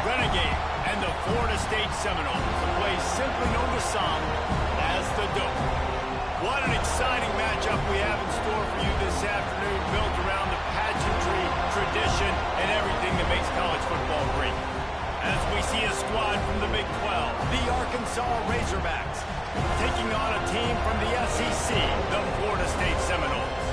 Renegade and the Florida State Seminoles, a place simply known to some as the Dope. What an exciting matchup we have in store for you this afternoon, built around the pageantry, tradition, and everything that makes college football great. As we see a squad from the Big 12, the Arkansas Razorbacks, taking on a team from the SEC, the Florida State Seminoles.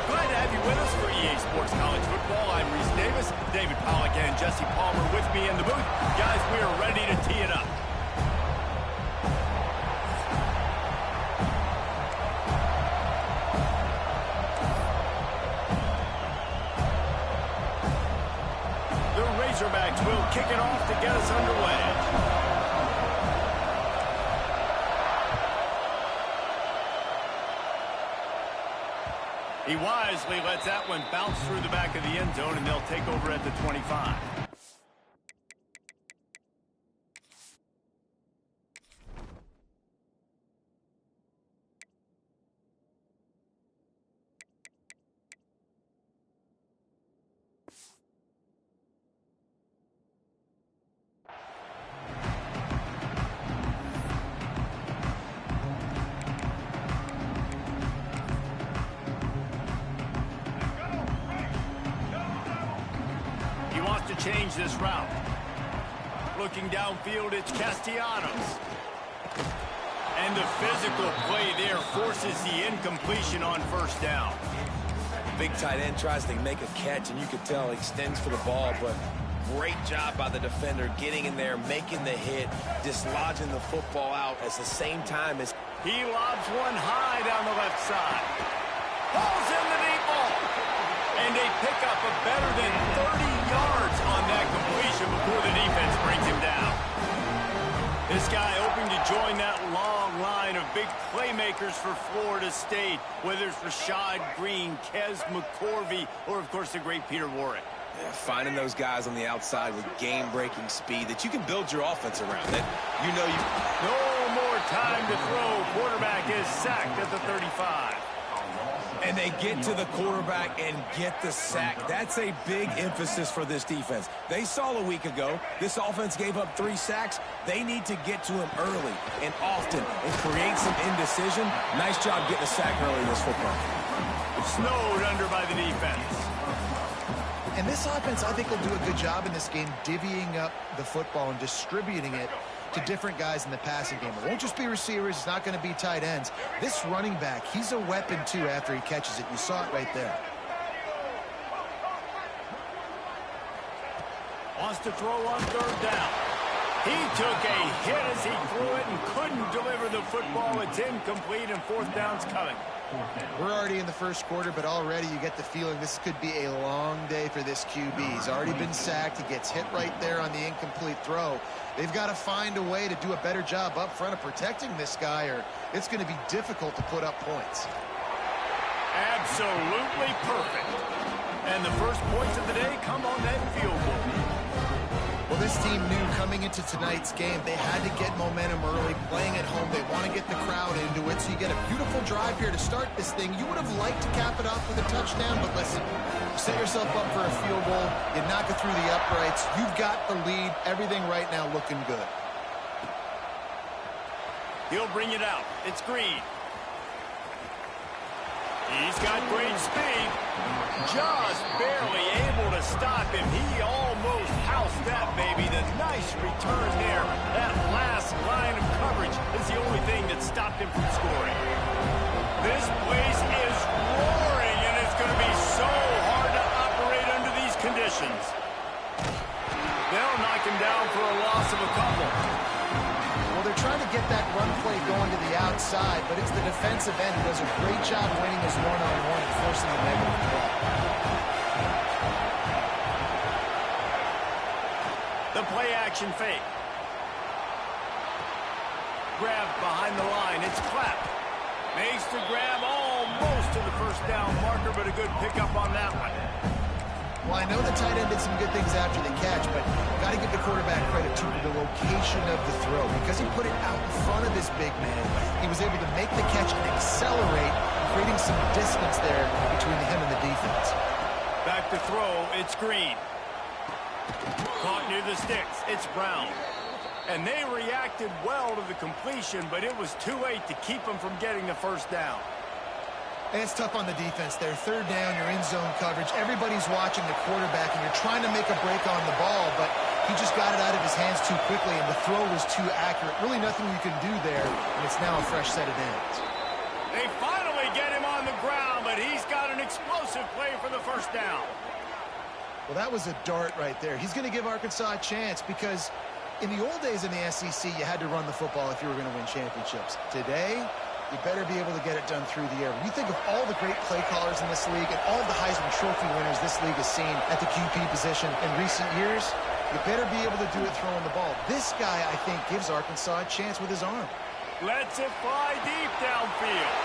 Glad to have you with us for EA Sports College Football. I'm Reese Davis, David Pollack and Jesse Palmer with me in the booth. Guys, we are ready to tee it up. The Razorbacks will kick it off to get us underway. He wisely lets that one bounce through the back of the end zone, and they'll take over at the 25. To change this route. Looking downfield, it's Castellanos. And the physical play there forces the incompletion on first down. Big tight end tries to make a catch, and you can tell he extends for the ball, but great job by the defender getting in there, making the hit, dislodging the football out at the same time as he lobs one high down the left side. Falls in the deep ball. And they pick up a better than 30 yards on that completion before the defense brings him down. This guy hoping to join that long line of big playmakers for Florida State, whether it's Rashad Green, Kez McCorvey, or, of course, the great Peter Warrick. Yeah, finding those guys on the outside with game-breaking speed that you can build your offense around. That you know you... No more time to throw. Quarterback is sacked at the 35. And they get to the quarterback and get the sack. That's a big emphasis for this defense. They saw a week ago, this offense gave up 3 sacks. They need to get to him early and often and create some indecision. Nice job getting a sack early in this football. Snowed under by the defense. And this offense, I think, will do a good job in this game divvying up the football and distributing it to different guys in the passing game. It won't just be receivers. It's not going to be tight ends. This running back, he's a weapon, too, after he catches it. You saw it right there. Wants to throw on third down. He took a hit as he threw it and couldn't deliver the football. It's incomplete, and fourth down's coming. We're already in the first quarter, but already you get the feeling this could be a long day for this QB. He's already been sacked. He gets hit right there on the incomplete throw. They've got to find a way to do a better job up front of protecting this guy, or it's going to be difficult to put up points. Absolutely perfect. And the first points of the day come on that field goal. Well, this team knew coming into tonight's game they had to get momentum early, playing at home. They want to get the crowd into it, so you get a beautiful drive here to start this thing. You would have liked to cap it off with a touchdown, but listen, you set yourself up for a field goal, you knock it through the uprights, you've got the lead, everything right now looking good. He'll bring it out. It's Green. He's got great speed. Just barely able to stop him. He almost housed that baby. The nice return there. That last line of coverage is the only thing that stopped him from scoring. This place is roaring, and it's going to be so hard to operate under these conditions. They'll knock him down for a loss of a couple. Well, they're trying to get that run play going to the outside, but it's the defensive end who does a great job winning his one-on-one and forcing the negative play. The play-action fake. Grabbed behind the line. It's Clapp. Makes the grab almost to the first down marker, but a good pickup on that one. Well, I know the tight end did some good things after the catch, but got to give the quarterback credit to the location of the throw. Because he put it out in front of his big man, he was able to make the catch and accelerate, creating some distance there between him and the defense. Back to throw, it's Green. Caught Near the sticks, it's Brown. And they reacted well to the completion, but it was too late to keep them from getting the first down. And it's tough on the defense there. Third down, you're in zone coverage. Everybody's watching the quarterback, and you're trying to make a break on the ball, but he just got it out of his hands too quickly, and the throw was too accurate. Really nothing you can do there, and it's now a fresh set of downs. They finally get him on the ground, but he's got an explosive play for the first down. Well, that was a dart right there. He's going to give Arkansas a chance because in the old days in the SEC, you had to run the football if you were going to win championships. Today, you better be able to get it done through the air. When you think of all the great play callers in this league and all of the Heisman Trophy winners this league has seen at the QB position in recent years, you better be able to do it throwing the ball. This guy, I think, gives Arkansas a chance with his arm. Lets it fly deep downfield.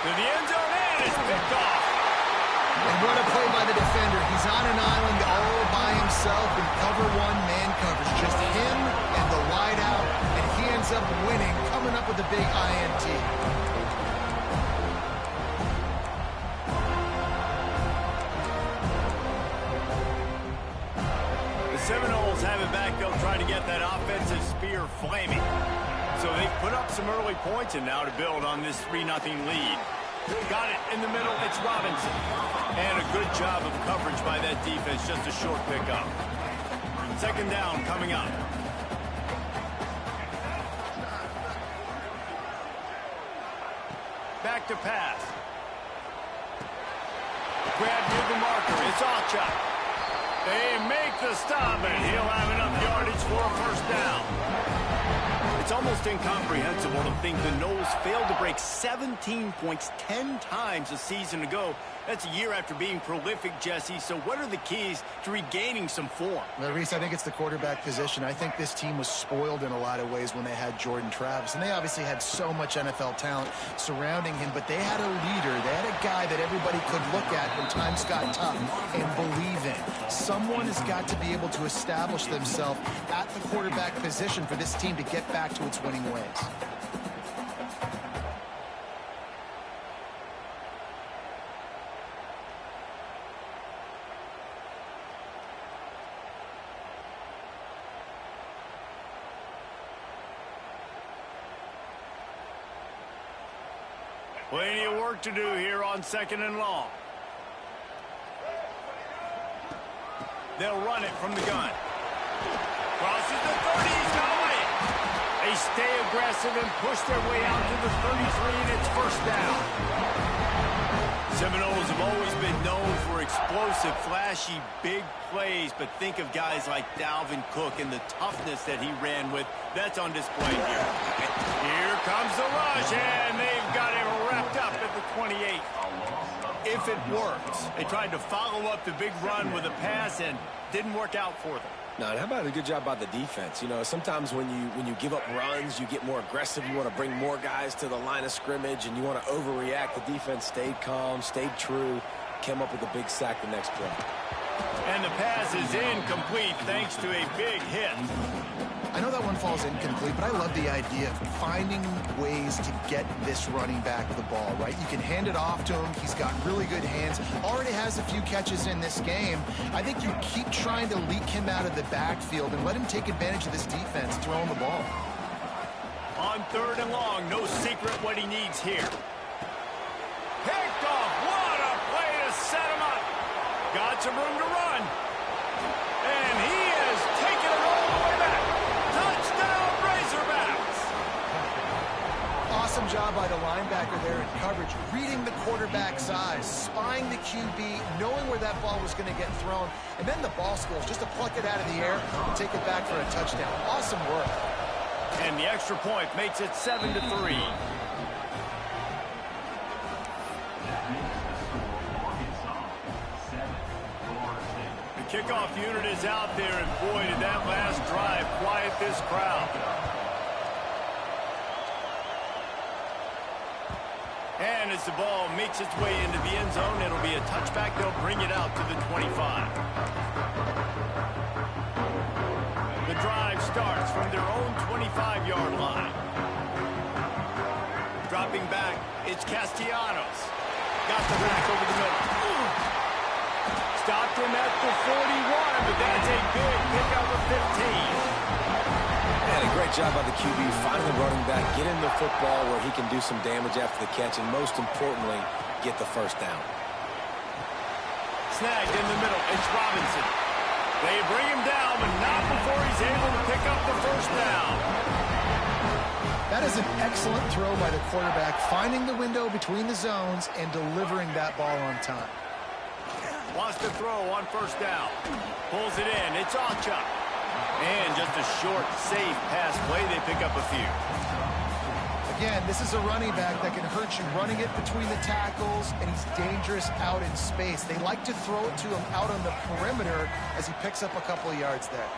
To the end zone, and it's picked off. And what a play by the defender. He's on an island all by himself in cover one man coverage. Just him and the wide out, and he ends up winning, coming up with a big INT. The Seminoles have it back. They'll try to get that offensive spear flaming. So they've put up some early points, and now to build on this 3-0 lead. Got it in the middle. It's Robinson. And a good job of coverage by that defense. Just a short pickup. Second down coming up. Back to pass. Grab near the marker. It's Alchuk. They make the stop, and he'll have enough yardage for a first down. It's almost incomprehensible to think the Noles failed to break 17 points 10 times a season ago. That's a year after being prolific, Jesse. So what are the keys to regaining some form? Well, Reese, I think it's the quarterback position. I think this team was spoiled in a lot of ways when they had Jordan Travis. And they obviously had so much NFL talent surrounding him. But they had a leader. They had a guy that everybody could look at when times got tough and believe in. Someone has got to be able to establish themselves at the quarterback position for this team to get back to its winning ways. Plenty of work to do here on second and long. They'll run it from the gun. Crosses the 30, he's got it. They stay aggressive and push their way out to the 33, and it's first down. Seminoles have always been known for explosive, flashy, big plays, but think of guys like Dalvin Cook and the toughness that he ran with. That's on display here. Here comes the rush, and they've got it wrapped up at the 28. If it works. They tried to follow up the big run with a pass and didn't work out for them. No, and how about a good job by the defense? You know, sometimes when you give up runs, you get more aggressive. You want to bring more guys to the line of scrimmage, and you want to overreact. The defense stayed calm, stayed true, came up with a big sack the next play. And the pass is incomplete thanks to a big hit. I know that one falls incomplete, but I love the idea of finding ways to get this running back the ball, right? You can hand it off to him. He's got really good hands. Already has a few catches in this game. I think you keep trying to leak him out of the backfield and let him take advantage of this defense throwing the ball. On third and long, no secret what he needs here. Picked off. What a play to set him up. Got some room to run. And he has taken it all the way back. Touchdown, Razorbacks! Awesome job by the linebacker there in coverage, reading the quarterback's eyes, spying the QB, knowing where that ball was going to get thrown, and then the ball skills just to pluck it out of the air and take it back for a touchdown. Awesome work. And the extra point makes it 7-3. Kickoff unit is out there, and boy, did that last drive quiet this crowd. And as the ball makes its way into the end zone, it'll be a touchback. They'll bring it out to the 25. The drive starts from their own 25-yard line. Dropping back, it's Castellanos. Got the back over the middle. Stopped him at the 41, but that's a big pickup of job by the QB, finding the running back, get him the football where he can do some damage after the catch, and most importantly, get the first down. Snagged in the middle. It's Robinson. They bring him down, but not before he's able to pick up the first down. That is an excellent throw by the quarterback, finding the window between the zones and delivering that ball on time. Wants to throw on first down. Pulls it in. It's Ocha. And just a short, safe pass play. They pick up a few. Again, this is a running back that can hurt you running it between the tackles, and he's dangerous out in space. They like to throw it to him out on the perimeter as he picks up a couple of yards there.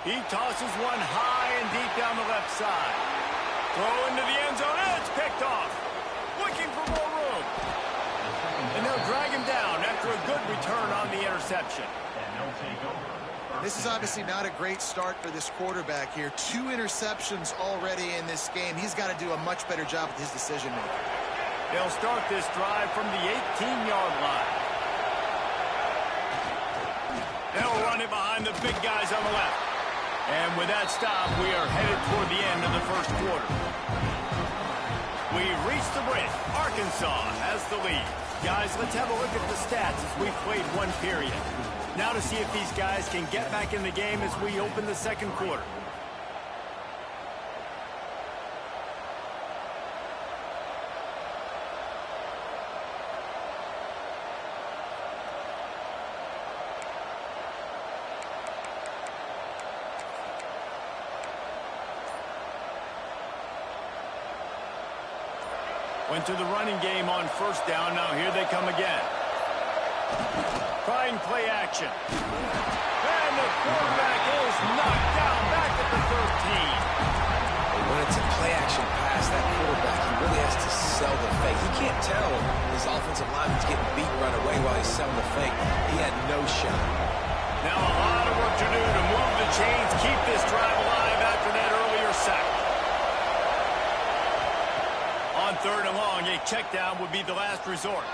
He tosses one high and deep down the left side. Throw into the end zone. It's picked off. Looking for more room. And they'll drag him down after a good return on the interception. This is obviously not a great start for this quarterback here. 2 interceptions already in this game. He's got to do a much better job with his decision-making. They'll start this drive from the 18-yard line. They'll run it behind the big guys on the left. And with that stop, we are headed toward the end of the first quarter. We've reached the break. Arkansas has the lead. Guys, let's have a look at the stats as we've played one period. Now to see if these guys can get back in the game as we open the second quarter. Went to the running game on first down. Now here they come again. Trying play action. And the quarterback is knocked down back at the 13. When it's a play action pass, that quarterback, he really has to sell the fake. He can't tell his offensive lineman's getting beat right away while he's selling the fake. He had no shot. Now a lot of work to do to move the chains, keep this drive alive after that earlier sack. On third and long, a check down would be the last resort.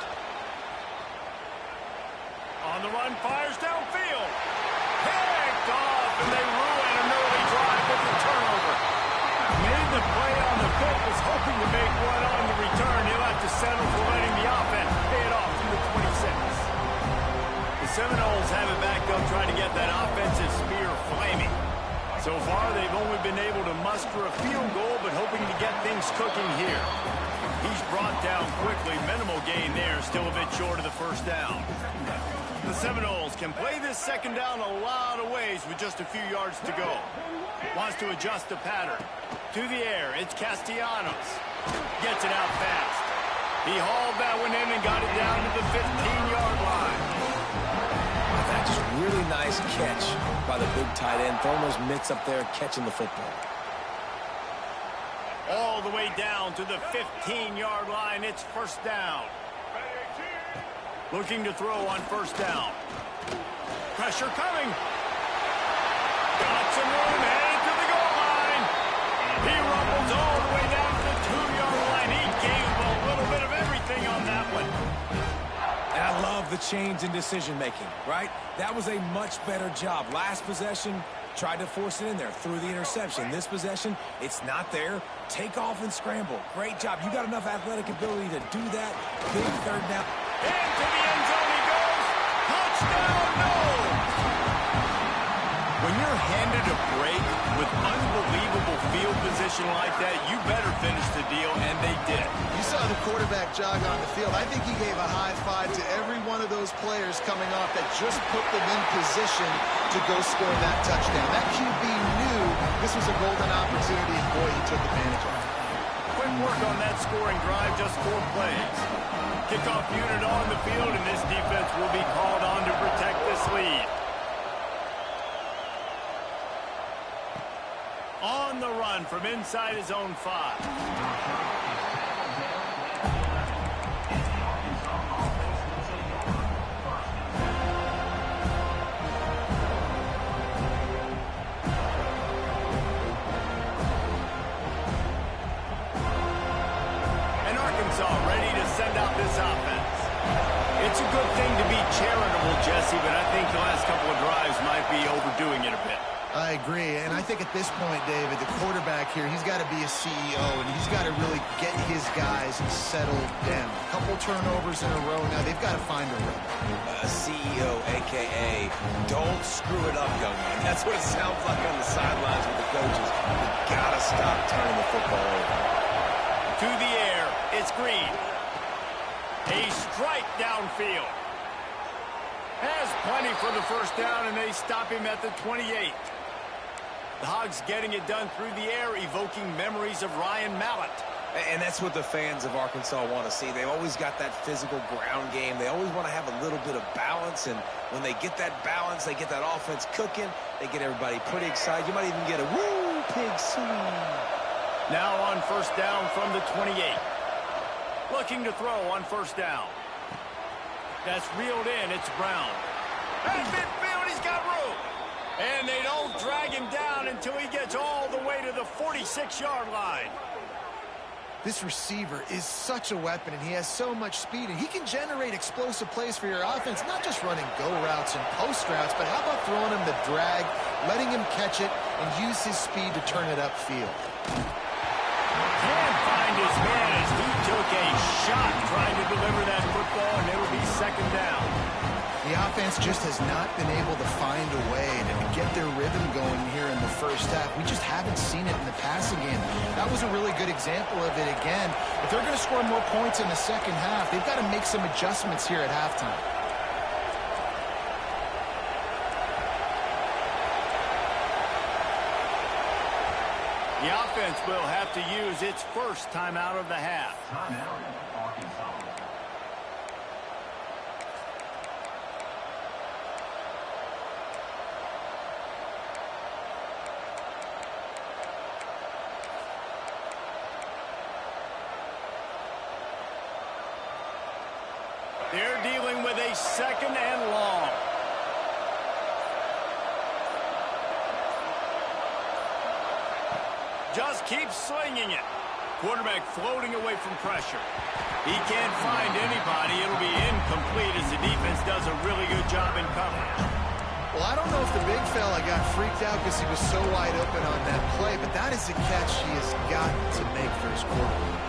On the run, fires downfield. Picked off, and they ruin an early drive with the turnover. Made the play on the pick, was hoping to make one on the return. He'll have to settle for letting the offense pay it off from the 26. The Seminoles have it back. They'll try to get that offensive spear flaming. So far, they've only been able to muster a field goal, but hoping to get things cooking here. He's brought down quickly. Minimal gain there, still a bit short of the first down. The Seminoles can play this second down a lot of ways with just a few yards to go. Wants to adjust the pattern. To the air, it's Castellanos. Gets it out fast. He hauled that one in and got it down to the 15-yard line. That's just really nice catch by the big tight end, throwing those mitts up there, catching the football. All the way down to the 15-yard line. It's first down. Looking to throw on first down. Pressure coming. Got some room, headed to the goal line. He rumbles all the way down to the 2-yard line. He gave a little bit of everything on that one. And I love the change in decision-making, right? That was a much better job. Last possession, tried to force it in there, threw the interception. This possession, it's not there. Take off and scramble. Great job. You got enough athletic ability to do that. Big third down. Into the end zone he goes. Touchdown, no! When you're handed a break with unbelievable field position like that, you better finish the deal, and they did. You saw the quarterback jog on the field. I think he gave a high five to every one of those players coming off that just put them in position to go score that touchdown. That QB knew this was a golden opportunity, and boy, he took advantage of it. Quick work on that scoring drive, just 4 plays. Kickoff unit on the field, and this defense will be called on to protect this lead. On the run from inside his own 5. Ready to send out this offense. It's a good thing to be charitable, Jesse, but I think the last couple of drives might be overdoing it a bit. I agree, and I think at this point, David, the quarterback here, he's got to be a CEO, and he's got to really get his guys settled down. A couple turnovers in a row now. They've got to find a rhythm. A CEO, a.k.a. don't screw it up, young man. That's what it sounds like on the sidelines with the coaches. You got to stop turning the football over. To the air, it's Green. A strike downfield. Has plenty for the first down, and they stop him at the 28. The Hogs getting it done through the air, evoking memories of Ryan Mallett. And that's what the fans of Arkansas want to see. They've always got that physical ground game. They always want to have a little bit of balance, and when they get that balance, they get that offense cooking, they get everybody pretty excited. You might even get a woo, pig swing. Now on first down from the 28. Looking to throw on first down. That's reeled in. It's Brown. At midfield, he's got room. And they don't drag him down until he gets all the way to the 46-yard line. This receiver is such a weapon, and he has so much speed, and he can generate explosive plays for your offense, not just running go routes and post routes, but how about throwing him the drag, letting him catch it, and use his speed to turn it upfield. Can't find his man as he took a shot trying to deliver that football, and it'll be second down. The offense just has not been able to find a way to get their rhythm going here in the first half. We just haven't seen it in the passing game. That was a really good example of it again. If they're going to score more points in the second half, they've got to make some adjustments here at halftime. The offense will have to use its first timeout of the half. They're dealing with a second and long. Just keeps slinging it. Quarterback floating away from pressure. He can't find anybody. It'll be incomplete as the defense does a really good job in coverage. Well, I don't know if the big fella got freaked out because he was so wide open on that play, but that is a catch he has got to make for his quarterback.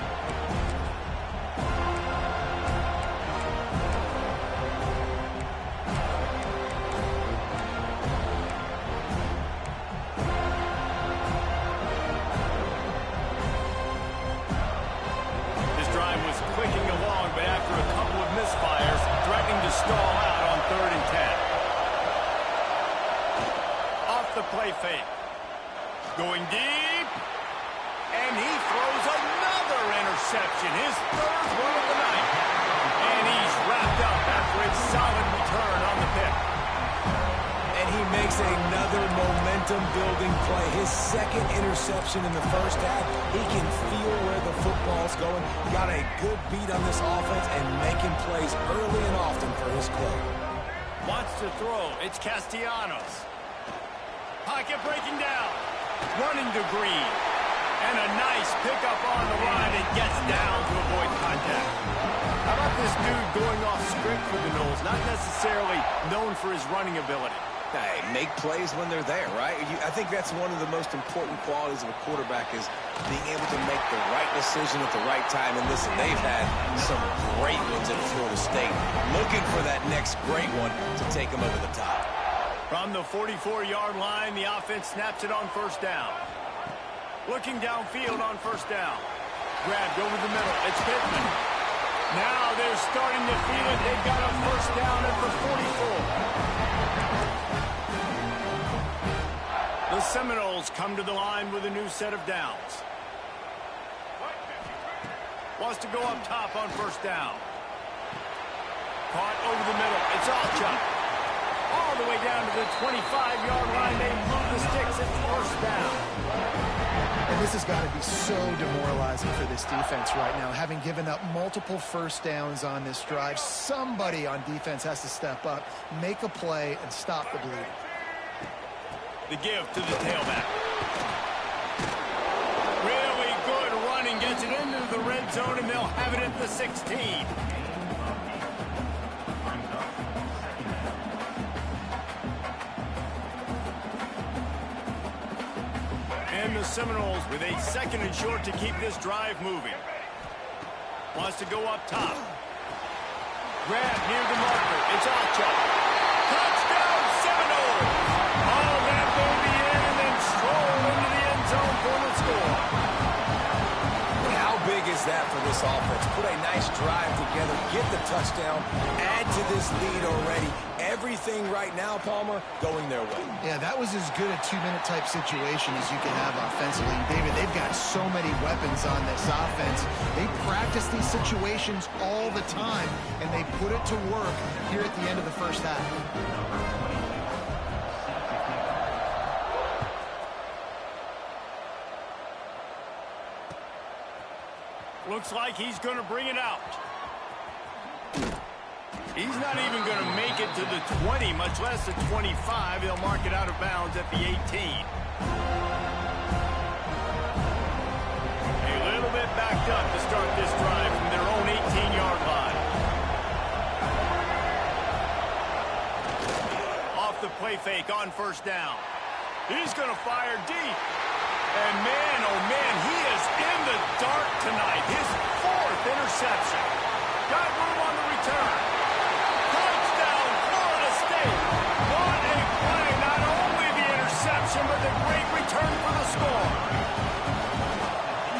Play fake. Going deep. And he throws another interception. His third one of the night. And he's wrapped up after a solid return on the pick. And he makes another momentum-building play. His second interception in the first half. He can feel where the football's going. Got a good beat on this offense and making plays early and often for his club. Wants to throw. It's Castellanos. Pocket breaking down. Running to Green. And a nice pickup on the line and gets down to avoid contact. How about this dude going off script for the Noles? Not necessarily known for his running ability. Hey, make plays when they're there, right? I think that's one of the most important qualities of a quarterback is being able to make the right decision at the right time. And listen, they've had some great ones at Florida State. Looking for that next great one to take them over the top. From the 44-yard line, the offense snaps it on first down. Looking downfield on first down. Grabbed over the middle. It's Pittman. Now they're starting to feel it. They've got a first down at the 44. The Seminoles come to the line with a new set of downs. Wants to go up top on first down. Caught over the middle. It's Alchuk. All the way down to the 25-yard line. They move the sticks at first down. And this has got to be so demoralizing for this defense right now. Having given up multiple first downs on this drive, somebody on defense has to step up, make a play, and stop the bleeding. The give to the tailback. Really good running. Gets it into the red zone, and they'll have it at the 16. the Seminoles with a 2nd and short to keep this drive moving. Wants to go up top. Grab near the marker. It's Ocho. Touchdown, Seminoles! Oh, that baby in and then stroll into the end zone for the score. How big is that for this offense? Put a nice drive together, get the touchdown, add to this lead already. Everything right now, Palmer, going their way. Yeah, that was as good a 2-minute type situation as you can have offensively. David, they've got so many weapons on this offense. They practice these situations all the time, and they put it to work here at the end of the first half. Looks like he's going to bring it out. He's not even going to make it to the 20, much less the 25. He'll mark it out of bounds at the 18. A little bit backed up to start this drive from their own 18-yard line. Off the play fake on first down. He's going to fire deep. And man, oh man, he is in the dark tonight. His 4th interception. Got room on the return. Touchdown, Florida State. What a play. Not only the interception, but the great return for the score.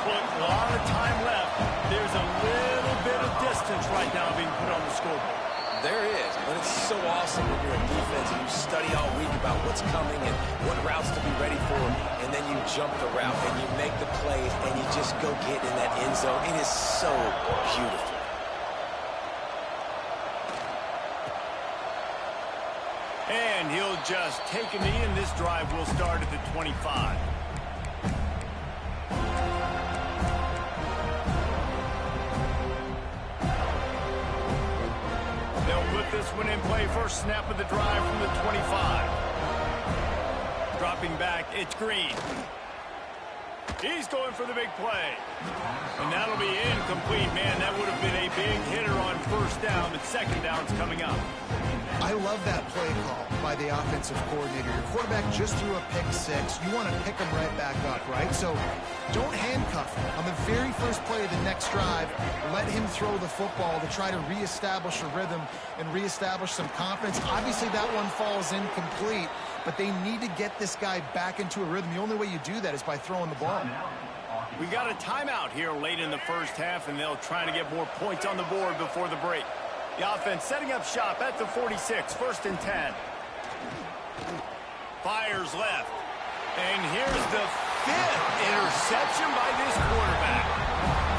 But a lot of time left. There's a little bit of distance right now being put on the scoreboard. There is, but it's so awesome when you're in defense and you study all week about what's coming and what routes to be ready for, and then you jump the route and you make the plays and you just go get in that end zone. It is so beautiful. And he'll just take a knee, and this drive will start at the 25. This one in play, first snap of the drive from the 25. Dropping back, it's Green. He's going for the big play. And that'll be incomplete. Man, that would have been a big hitter on first down, but second down's coming up. I love that play call by the offensive coordinator. Your quarterback just threw a pick 6. You want to pick him right back up, right? So don't handcuff him. On the very first play of the next drive, let him throw the football to try to reestablish a rhythm and reestablish some confidence. Obviously, that one falls incomplete, but they need to get this guy back into a rhythm. The only way you do that is by throwing the ball. We got a timeout here late in the first half, and they'll try to get more points on the board before the break. The offense setting up shop at the 46, 1st and 10. Fires left. And here's the 5th interception by this quarterback.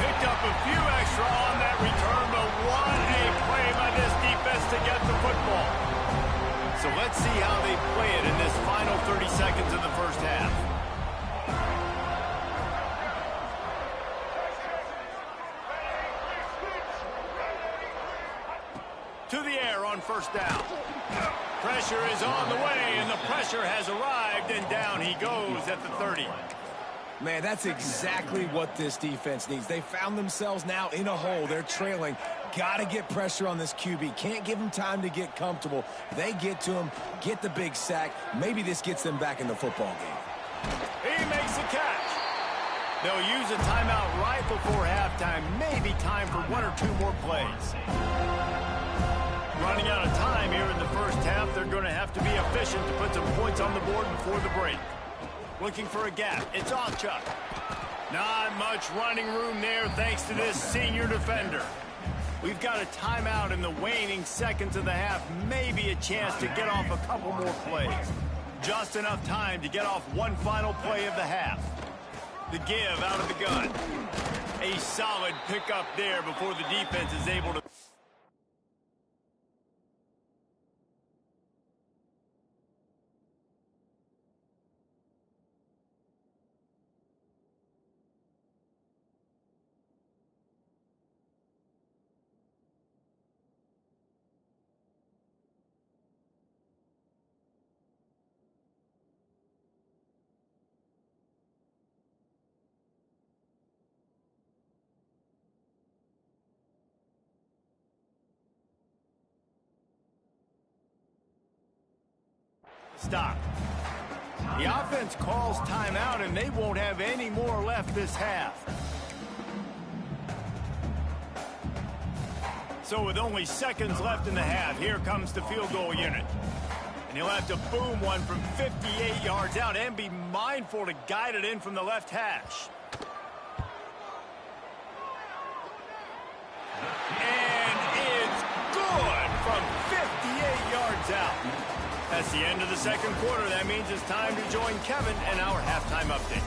Picked up a few extra on that return, but what a play by this defense to get the football. So let's see how they play it in this final 30 seconds of the first half. To the air on first down. Pressure is on the way, and the pressure has arrived, and down he goes at the 30. Man, that's exactly what this defense needs. They found themselves now in a hole. They're trailing. Got to get pressure on this QB. Can't give him time to get comfortable. They get to him, get the big sack. Maybe this gets them back in the football game. He makes the catch. They'll use a timeout right before halftime. Maybe time for 1 or 2 more plays. Running out of time here in the first half. They're going to have to be efficient to put some points on the board before the break. Looking for a gap. It's off Chuck. Not much running room there thanks to this senior defender. We've got a timeout in the waning seconds of the half. Maybe a chance to get off a couple more plays. Just enough time to get off one final play of the half. The give out of the gun. A solid pickup there before the defense is able to... Stop. The offense calls timeout, and they won't have any more left this half. So with only seconds left in the half, here comes the field goal unit. And he'll have to boom one from 58 yards out and be mindful to guide it in from the left hash. And it's good from 58 yards out. That's the end of the second quarter. That means it's time to join Kevin and our halftime update.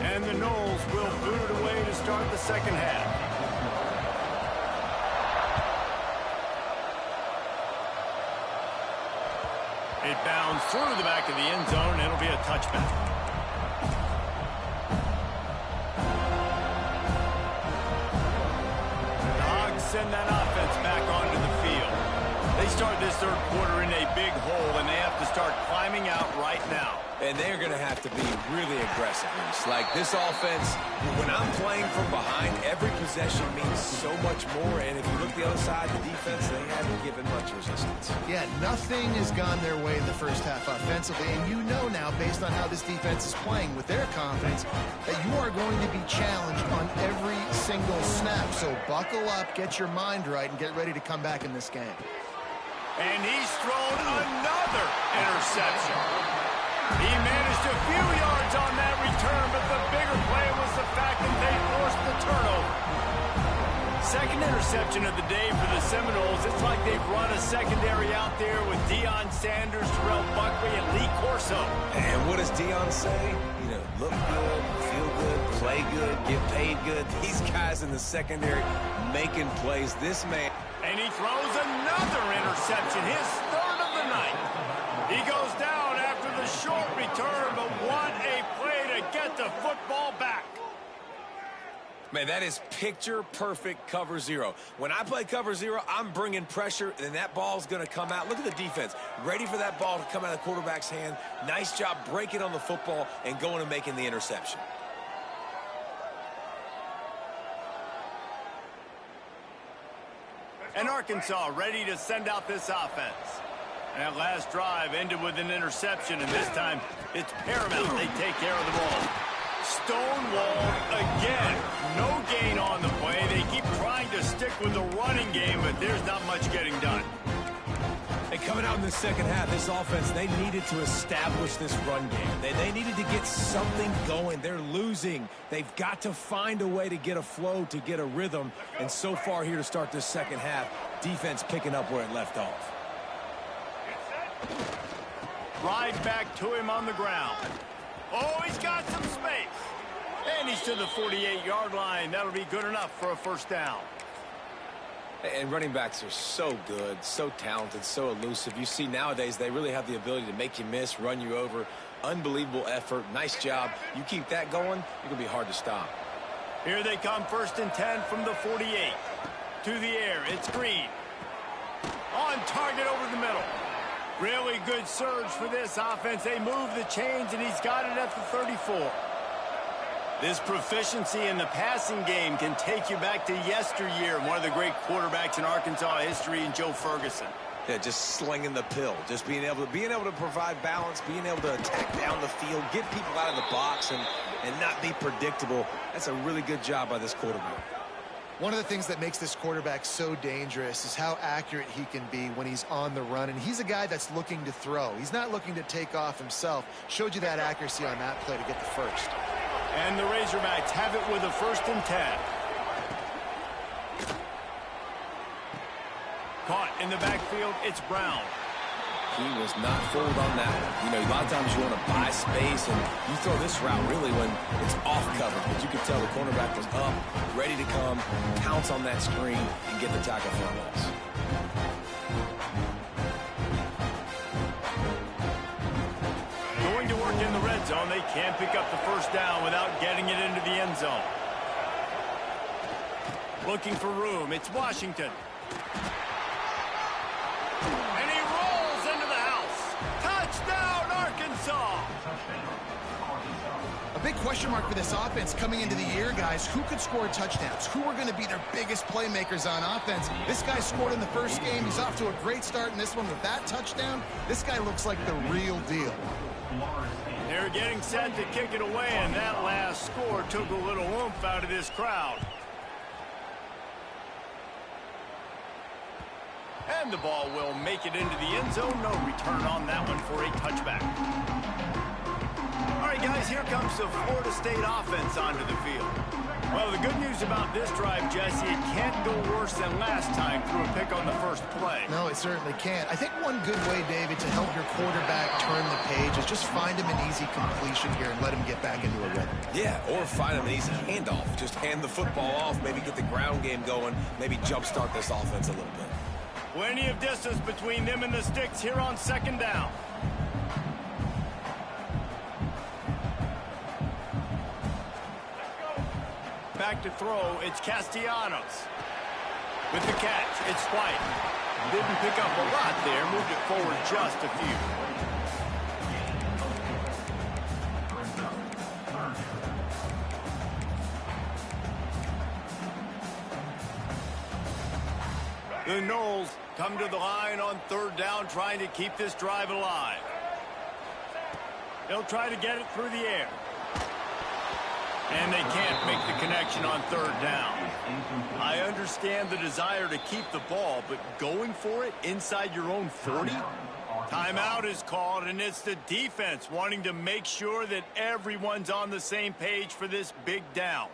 And the Knowles will boot it away to start the second half. It bounds through the back of the end zone, and it'll be a touchback. The Hogs send that offense back onto the field. They start this third quarter in a big hole, and they have to start climbing out right now. And they're going to have to be really aggressive. Like this offense, when I'm playing from behind, every possession means so much more. And if you look the other side, the defense, they haven't given much resistance. Yeah, nothing has gone their way in the first half offensively. And you know now, based on how this defense is playing with their confidence, that you are going to be challenged on every single snap. So buckle up, get your mind right, and get ready to come back in this game. And he's thrown another interception. He managed a few yards on that return, but the bigger play was the fact that they forced the turnover. Second interception of the day for the Seminoles. It's like they've run a secondary out there with Deion Sanders, Terrell Buckley, and Lee Corso. And what does Deion say? You know, look good, feel good, play good, get paid good. These guys in the secondary making plays. This man. And he throws another interception, his third of the night. He goes down after the short return, but what a play to get the football back. Man, that is picture-perfect cover zero. When I play cover zero, I'm bringing pressure, and that ball's going to come out. Look at the defense. Ready for that ball to come out of the quarterback's hand. Nice job breaking on the football and going and making the interception. And Arkansas ready to send out this offense. And that last drive ended with an interception, and this time it's paramount they take care of the ball. Stonewalled again. No gain on the play. They keep trying to stick with the running game, but there's not much getting done. And coming out in the second half, this offense, they needed to establish this run game. They needed to get something going. They're losing. They've got to find a way to get a flow, to get a rhythm. And so far here to start this second half, defense picking up where it left off. Right back to him on the ground. Oh, he's got some space. And he's to the 48-yard line. That'll be good enough for a first down. And running backs are so good, so talented, so elusive. You see nowadays they really have the ability to make you miss, run you over. Unbelievable effort. Nice job. You keep that going, you're going to be hard to stop. Here they come, 1st and 10 from the 48. To the air, it's Green. On target over the middle. Really good surge for this offense. They move the chains, and he's got it at the 34. This proficiency in the passing game can take you back to yesteryear. One of the great quarterbacks in Arkansas history, in Joe Ferguson. Yeah, just slinging the pill, just being able to provide balance, being able to attack down the field, get people out of the box, and not be predictable. That's a really good job by this quarterback. One of the things that makes this quarterback so dangerous is how accurate he can be when he's on the run. And he's a guy that's looking to throw. He's not looking to take off himself. Showed you that accuracy on that play to get the first. And the Razorbacks have it with a 1st and 10. Caught in the backfield, it's Brown. He was not fooled on that one. You know, a lot of times you want to buy space, and you throw this route really when it's off cover. But you could tell the cornerback was up, ready to come, pounce on that screen, and get the tackle for a loss. Going to work in the red zone. They can't pick up the first down without getting it into the end zone. Looking for room. It's Washington. And he rolls into the house. Touchdown, Arkansas! A A big question mark for this offense coming into the year, guys. Who could score touchdowns? Who are going to be their biggest playmakers on offense? This guy scored in the first game. He's off to a great start in this one with that touchdown. This guy looks like the real deal. They're getting set to kick it away, and that last score took a little oomph out of this crowd. And the ball will make it into the end zone. No return on that one for a touchback. All right, guys, here comes the Florida State offense onto the field. Well, the good news about this drive, Jesse, it can't go worse than last time through a pick on the first play. No, it certainly can't. I think one good way, David, to help your quarterback turn the page is just find him an easy completion here and let him get back into a rhythm. Yeah, or find him an easy handoff. Just hand the football off, maybe get the ground game going, maybe jumpstart this offense a little bit. Plenty of distance between them and the sticks here on second down. Back to throw, it's Castellanos. With the catch, it's White. Didn't pick up a lot there, moved it forward just a few. The Knowles come to the line on third down, trying to keep this drive alive. They'll try to get it through the air. And they can't make the connection on third down. I understand the desire to keep the ball, but going for it inside your own 40? Timeout is called, and it's the defense wanting to make sure that everyone's on the same page for this big down.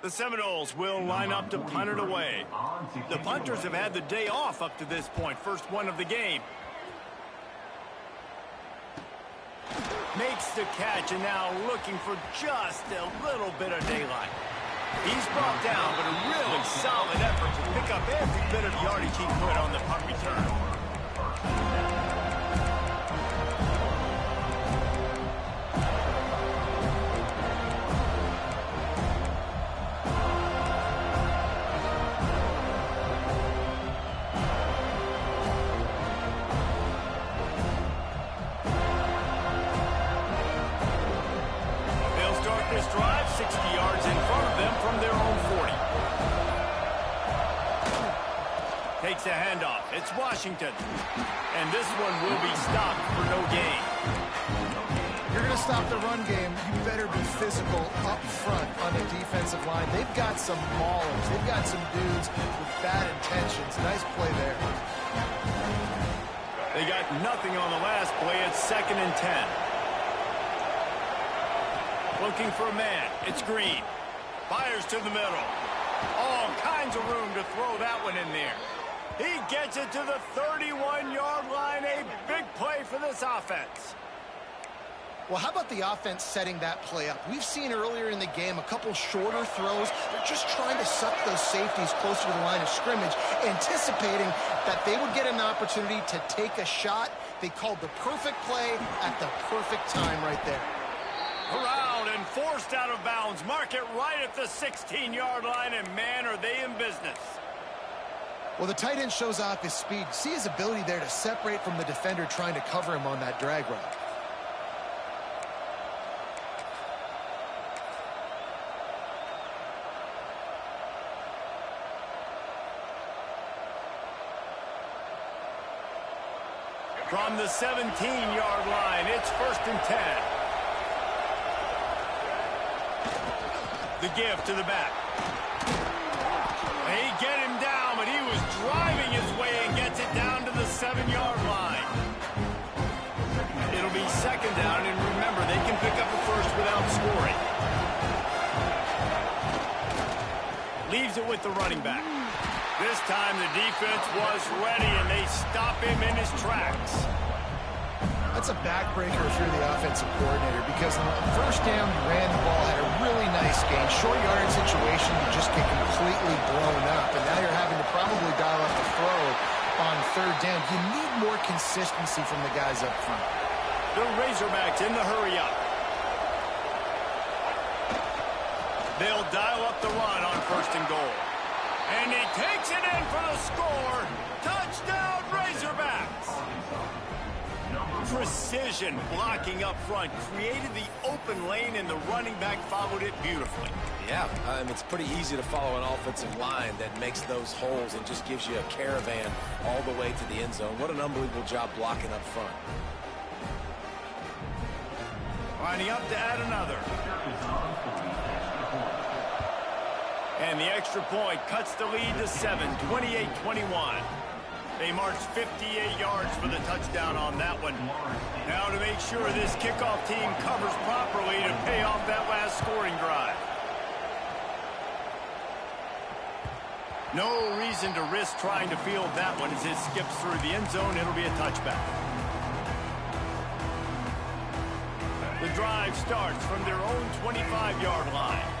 The Seminoles will line up to punt it away. The punters have had the day off up to this point, first one of the game. Makes the catch, and now looking for just a little bit of daylight. He's brought down, but a really solid effort to pick up every bit of yardage he could on the punt return. This drive 60 yards in front of them from their own 40. Takes a handoff. It's Washington. And this one will be stopped for no gain. If you're going to stop the run game, you better be physical up front on the defensive line. They've got some maulers. They've got some dudes with bad intentions. Nice play there. They got nothing on the last play. It's 2nd and 10. Looking for a man. It's Green. Fires to the middle. All kinds of room to throw that one in there. He gets it to the 31-yard line. A big play for this offense. Well, how about the offense setting that play up? We've seen earlier in the game a couple shorter throws. They're just trying to suck those safeties closer to the line of scrimmage, anticipating that they would get an opportunity to take a shot. They called the perfect play at the perfect time right there. Around and forced out of bounds. Mark it right at the 16-yard line, and man, are they in business. Well, the tight end shows off his speed. See his ability there to separate from the defender trying to cover him on that drag route. From the 17-yard line, it's 1st and 10. The give to the back. They get him down, but he was driving his way and gets it down to the 7-yard line. It'll be 2nd down, and remember, they can pick up a first without scoring. Leaves it with the running back. This time the defense was ready, and they stop him in his tracks. That's a backbreaker if you're the offensive coordinator, because on first down, you ran the ball, had a really nice gain. Short yardage situation, you just get completely blown up, and now you're having to probably dial up the throw on 3rd down. You need more consistency from the guys up front. The Razorbacks in the hurry up. They'll dial up the run on 1st and goal. And he takes it in for the score. Touchdown, Razorbacks. Precision blocking up front created the open lane, and the running back followed it beautifully. Yeah, it's pretty easy to follow an offensive line that makes those holes and just gives you a caravan all the way to the end zone. What an unbelievable job blocking up front. Lining up to add another. And the extra point cuts the lead to 7, 28-21. They marched 58 yards for the touchdown on that one. Now to make sure this kickoff team covers properly to pay off that last scoring drive. No reason to risk trying to field that one as it skips through the end zone. It'll be a touchback. The drive starts from their own 25-yard line.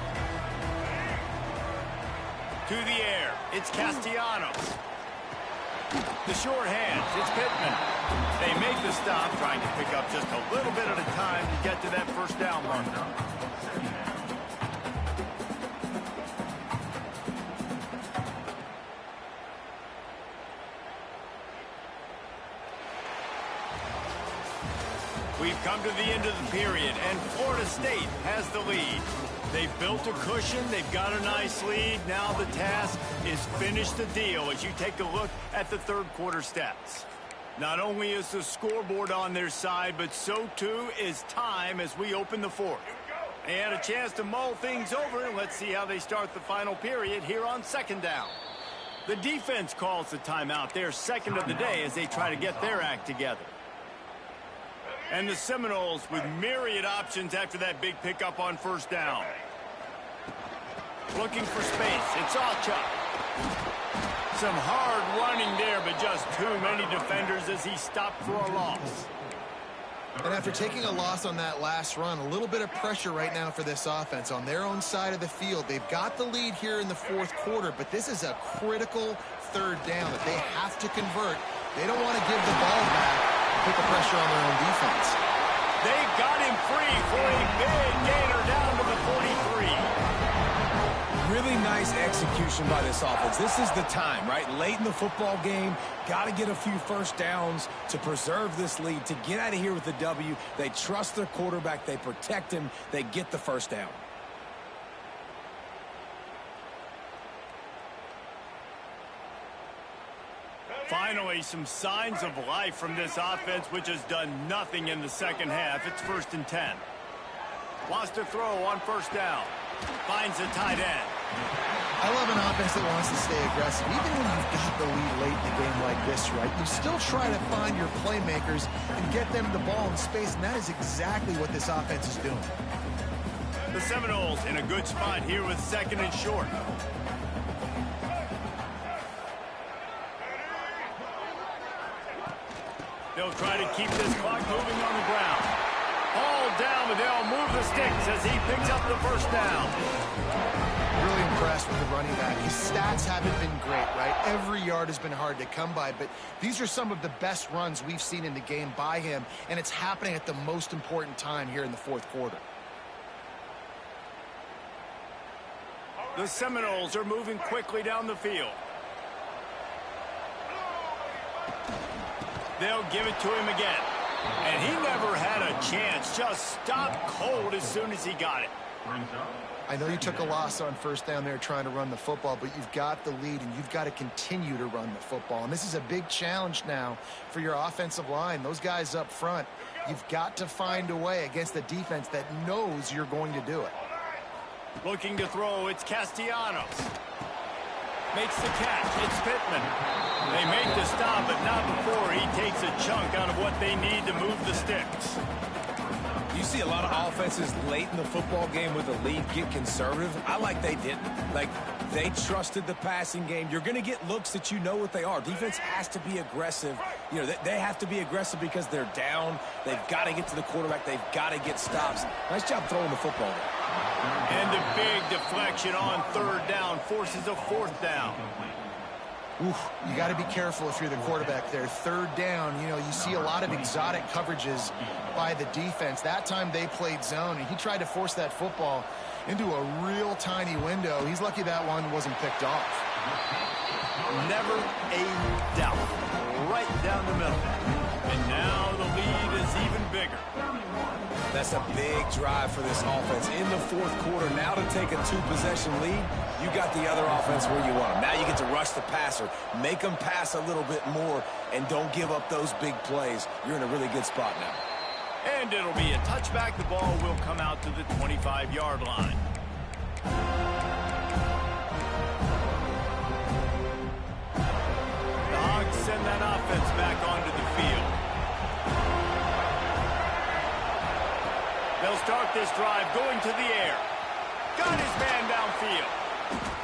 To the air, it's Castellanos. The short hands, it's Pittman. They make the stop, trying to pick up just a little bit at a time to get to that first down mark. We've come to the end of the period, and Florida State has the lead. They've built a cushion. They've got a nice lead. Now the task is finish the deal as you take a look at the third quarter stats. Not only is the scoreboard on their side, but so too is time as we open the fourth. They had a chance to mull things over, and let's see how they start the final period here on second down. The defense calls the timeout, their second of the day, as they try to get their act together. And the Seminoles with myriad options after that big pickup on first down. Looking for space. It's Alchuk. Some hard running there, but just too many defenders as he stopped for a loss. And after taking a loss on that last run, a little bit of pressure right now for this offense on their own side of the field. They've got the lead here in the fourth quarter, but this is a critical third down that they have to convert. They don't want to give the ball back. Put the pressure on their own defense. They got him free for a big gainer down to the 43. Really nice execution by this offense. This is the time, right? Late in the football game, got to get a few first downs to preserve this lead, to get out of here with the W. They trust their quarterback. They protect him. They get the first down. Finally, some signs of life from this offense, which has done nothing in the second half. It's 1st and 10. Wants to throw on first down. Finds a tight end. I love an offense that wants to stay aggressive. Even when you've got the lead late in the game like this, right, you still try to find your playmakers and get them the ball in space, and that is exactly what this offense is doing. The Seminoles in a good spot here with second and short. They'll try to keep this clock moving on the ground. All down, but they'll move the sticks as he picks up the first down. Really impressed with the running back. His stats haven't been great, right? Every yard has been hard to come by, but these are some of the best runs we've seen in the game by him, and it's happening at the most important time here in the fourth quarter. The Seminoles are moving quickly down the field. They'll give it to him again. And he never had a chance. Just stopped cold as soon as he got it. I know you took a loss on first down there trying to run the football, but you've got the lead, and you've got to continue to run the football. And this is a big challenge now for your offensive line. Those guys up front, you've got to find a way against the defense that knows you're going to do it. Looking to throw, it's Castellanos. Makes the catch, it's Pittman. They make the stop, but not before he takes a chunk out of what they need to move the sticks. You see a lot of offenses late in the football game with the lead get conservative. I like they didn't. Like, they trusted the passing game. You're going to get looks that you know what they are. Defense has to be aggressive. You know, they have to be aggressive because they're down. They've got to get to the quarterback. They've got to get stops. Nice job throwing the football there. And the big deflection on third down forces a fourth down. Oof, you got to be careful if you're the quarterback there. Third down, you know, you see a lot of exotic coverages by the defense. That time they played zone, and he tried to force that football into a real tiny window. He's lucky that one wasn't picked off. Never a doubt. right down the middle. And now the lead is even bigger. That's a big drive for this offense in the fourth quarter. Now to take a two-possession lead, you got the other offense where you want them. Now you get to rush the passer, make them pass a little bit more, and don't give up those big plays. You're in a really good spot now. And it'll be a touchback. The ball will come out to the 25-yard line. The Hogs send that offense back onto the field. They'll start this drive going to the air. Got his man downfield.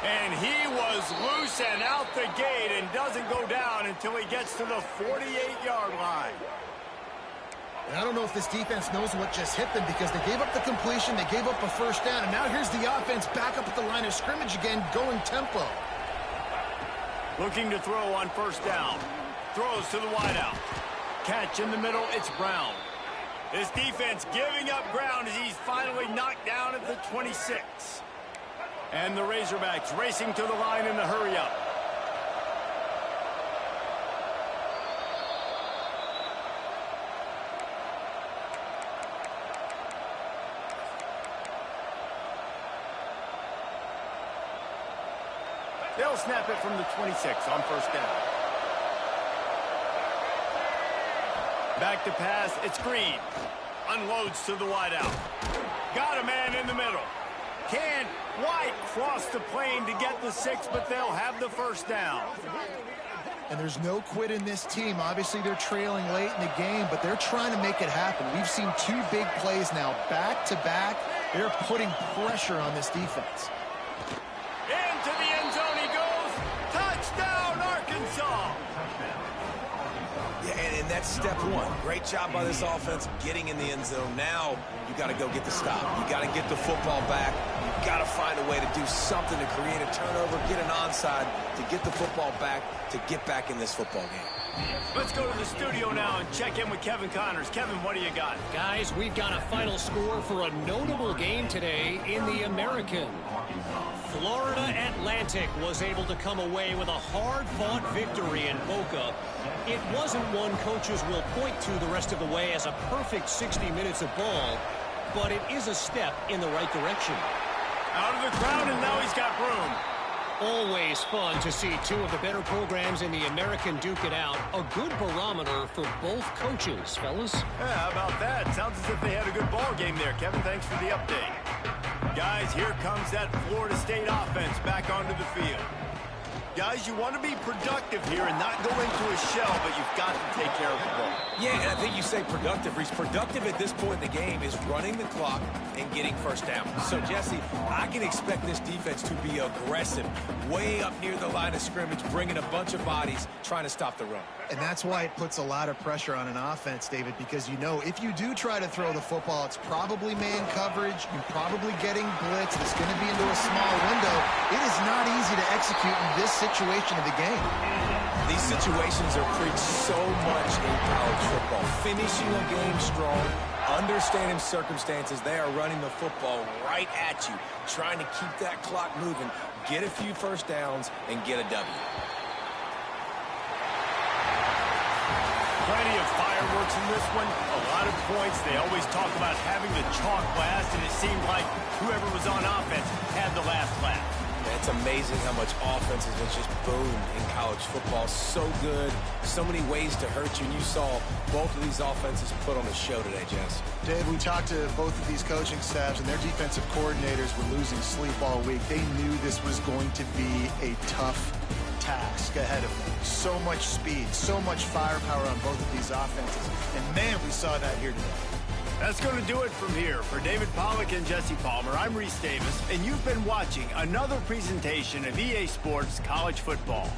And he was loose and out the gate and doesn't go down until he gets to the 48-yard line. And I don't know if this defense knows what just hit them because they gave up the completion, they gave up a first down, and now here's the offense back up at the line of scrimmage again, going tempo. Looking to throw on first down. Throws to the wideout. Catch in the middle, it's Brown. This defense giving up ground as he's finally knocked down at the 26. And the Razorbacks racing to the line in the hurry-up. They'll snap it from the 26 on first down. Back to pass, it's Green. Unloads to the wideout. Got a man in the middle. Can't quite cross the plane to get the 6, but they'll have the first down. And there's no quit in this team. Obviously, they're trailing late in the game, but they're trying to make it happen. We've seen two big plays now, back to back. They're putting pressure on this defense. Into the end zone he goes. Touchdown, Arkansas. Yeah, and that's step one. Great job by this offense getting in the end zone. Now you got to go get the stop. You got to get the football back. You got to find a way to do something to create a turnover, get an onside, to get the football back, to get back in this football game. Let's go to the studio now and check in with Kevin Connors. Kevin, what do you got? Guys, we've got a final score for a notable game today in the American. Florida Atlantic was able to come away with a hard-fought victory in Boca. It wasn't one coaches will point to the rest of the way as a perfect 60 minutes of ball, but it is a step in the right direction. Out of the crowd, and now he's got room. Always fun to see two of the better programs in the American duke it out. A good barometer for both coaches, fellas. Yeah, how about that? Sounds as if they had a good ball game there. Kevin, thanks for the update. Guys, here comes that Florida State offense back onto the field. Guys, you want to be productive here and not go into a shell, but you've got to take care of the ball. Yeah, and I think you say productive. Reese, productive at this point in the game is running the clock and getting first down. So, Jesse, I can expect this defense to be aggressive, way up near the line of scrimmage, bringing a bunch of bodies, trying to stop the run. And that's why it puts a lot of pressure on an offense, David, because you know if you do try to throw the football, it's probably man coverage. You're probably getting blitz. It's going to be into a small window. It is not easy to execute in this situation of the game. These situations are preached so much in college football. Finishing a game strong, understanding circumstances. They are running the football right at you, trying to keep that clock moving, get a few first downs, and get a W. Plenty of fireworks in this one. A lot of points. They always talk about having the chalk last, and it seemed like whoever was on offense had the last laugh. It's amazing how much offense has just boomed in college football. So good. So many ways to hurt you. And you saw both of these offenses put on a show today, Jess. Dave, we talked to both of these coaching staffs, and their defensive coordinators were losing sleep all week. They knew this was going to be a tough task ahead of them. So much speed, so much firepower on both of these offenses. And, man, we saw that here today. That's going to do it from here. For David Pollack and Jesse Palmer, I'm Reese Davis, and you've been watching another presentation of EA Sports College Football.